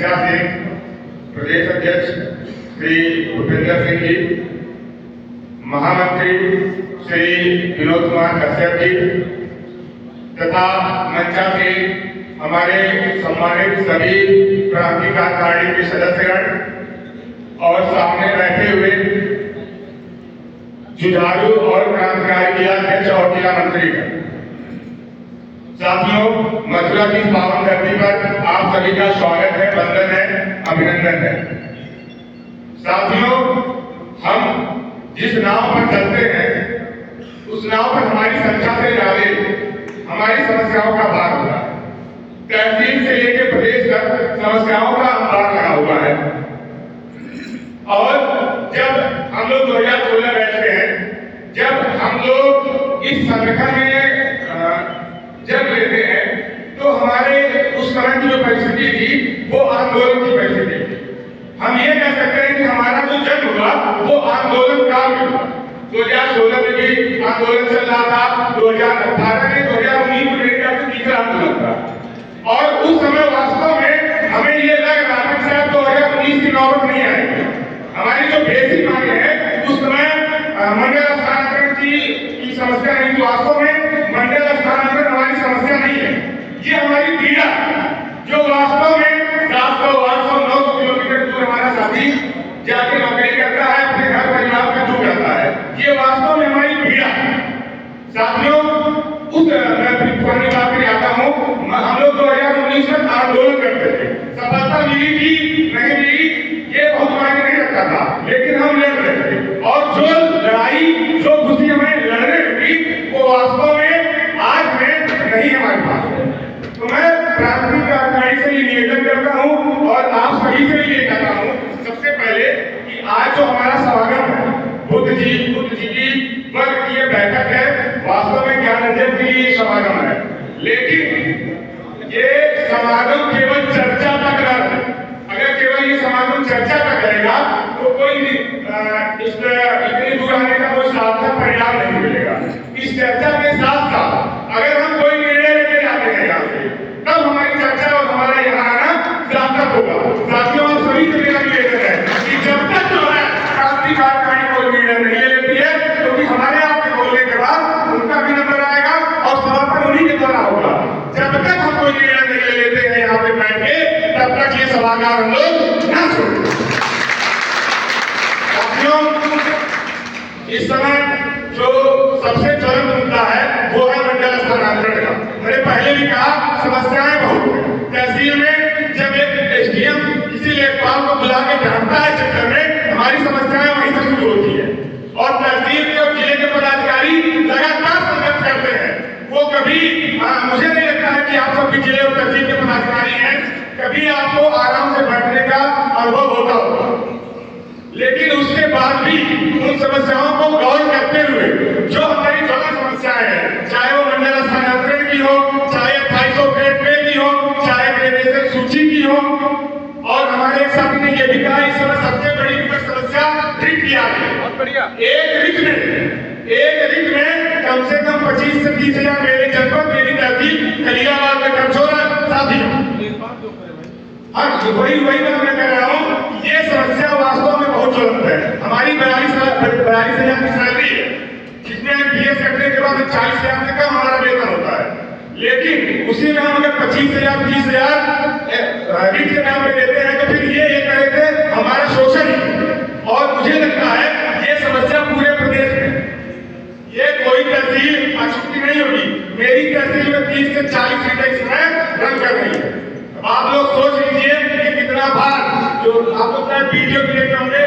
मंचा से प्रदेश अध्यक्ष श्री भूपेंद्र सिंह जी, महामंत्री श्री विनोद कुमार कश्यप जी तथा मंचा से हमारे सम्मानित सभी क्रांति कार्यकारिणी के सदस्यगण और सामने बैठे हुए जुझारू और क्रांतिकारी जिला अध्यक्ष और जिला मंत्री। साथियों, मथुरा की पावन धरती पर आप सभी का स्वागत है, वंदन है, अभिनंदन है। साथियों, हम जिस नाव पर चलते हैं उस नाव पर हमारी संख्या से ज्यादा हमारी समस्याओं का भार होगा। तहसील से लेकर प्रदेश तक समस्याओं का अंबार लगा हुआ है। और जब हम लोग 2016 बैठते हैं, जब हम लोग इस संगठन में जब लेते हैं तो हमारे उस समय की जो परिस्थिति थी वो आंदोलन की परिस्थिति थी। हम ये कह सकते हैं कि हमारा जो जन्म हुआ वो आंदोलन काल में हुआ। 2016 में भी आंदोलन चल रहा था, 2018 में, 2019 में मेरे ख्याल से तीसरा आंदोलन था। और उस समय वास्तव में हमें ये लग रहा था कि शायद 2019 की नौबत नहीं आएगी। हमारी जो बेसिक मांगे हैं उस समय मंडल स्थानांतरण की समस्या नहीं थी। वास्तव में मंडल स्थानांतरण हमारी समस्या नहीं है, ये हमारी पीड़ा जो वास्तव में 700, 800, 900 किलोमीटर दूर हमारा साथी जाके नौकरी करता है, अपने घर परिवार का दूर करता है, ये वास्तव में हमारी पीड़ा। साथियों, उस पुरानी बात में आता हूँ, हम लोग 2019 में आंदोलन करते थे। सफलता मिली थी नहीं मिली ये बहुत मायने नहीं रखता था, लेकिन हम लड़ रहे थे। और जो लड़ाई, जो खुशी हमें लड़ने हुई वो वास्तव में आज में नहीं हमारे पास है। तो मैं क्रांति कार्यकारिणी से ये निवेदन करता हूँ और आप सभी से भी ये कहता हूँ, सबसे पहले कि आज जो हमारा समागम है बुद्ध जी की वर्ग की ये बैठक है, वास्तव में ज्ञानार्जन के लिए समागम है। लेकिन ये समागम केवल चर्चा तक न रहे। अगर केवल ये समागम चर्चा तक रहेगा तो कोई इतनी दूर आने का कोई सार्थक परिणाम नहीं मिलेगा। इस चर्चा के साथ साथ अगर हम कोई निर्णय लेके जाते हैं यहाँ से, तब हमारी चर्चा और हमारा यहाँ आना सार्थक होगा। साथियों, हम सभी से मेरा निवेदन है कि जब तक जो है क्रांति कार्यकारिणी कोई निर्णय नहीं लेती है, क्योंकि हमारे आपके बोलने के बाद उनका भी नंबर आएगा और समापन उन्हीं के द्वारा होगा। जब तक हम कोई निर्णय नहीं लेते हैं यहाँ पे बैठ के, तब तक ये सभागार हम लोग ना छोड़ें। इस समय जो सबसे ज्वलंत मुद्दा है वो है मंडल स्थानांतरण का। मैंने पहले भी कहा, समस्याएं बहुत हैं। तहसील में जब एक एसडीएम किसी लेखपाल को बुला के जानता है चक्कर में, हमारी समस्याएं वहीं से शुरू होती है। और तहसील के और जिले के पदाधिकारी लगातार संघर्ष करते हैं। वो कभी मुझे नहीं लगता है कि आप सब भी जिले और तहसील के पदाधिकारी हैं, कभी आपको आराम से बैठने का अनुभव होता होगा। लेकिन उसके बाद भी उन समस्याओं को गौर करते हुए जो हमारी ज्वलंत समस्याएं हैं, चाहे वो मंडल स्थानांतरण की हो, चाहे 2800 ग्रेड पे की हो, चाहे ग्रेडेशन सूची की हो, और हमारे साथी ने ये भी कहा इस समय सबसे बड़ी समस्या रिट की आ रही है। एक रिट में कम से कम 25 से 30 हजार मेरे जनपद, मेरी तहसील खलीलाबाद में कमजोर साथी। हाँ, वही बात मैं कह रहा हूँ, ये समस्या वास्तव में बहुत ज्वलंत है। हमारी 42,000 की सैलरी है, जिसमें बीएस करने के बाद 40,000 से कम हमारा वेतन होता है। लेकिन उसी में हम अगर 25,000, 30,000 रिट के नाम पे देते हैं तो फिर ये करे थे हमारा शोषण। और मुझे लगता है ये समस्या पूरे प्रदेश में, ये कोई तहसील अछूती नहीं होगी। मेरी तहसील में 30 से 40 सीटें इस समय रन कर रही है। आप लोग सोच लीजिए कि कितना भार, जो आपको वीडियो के लिए हमने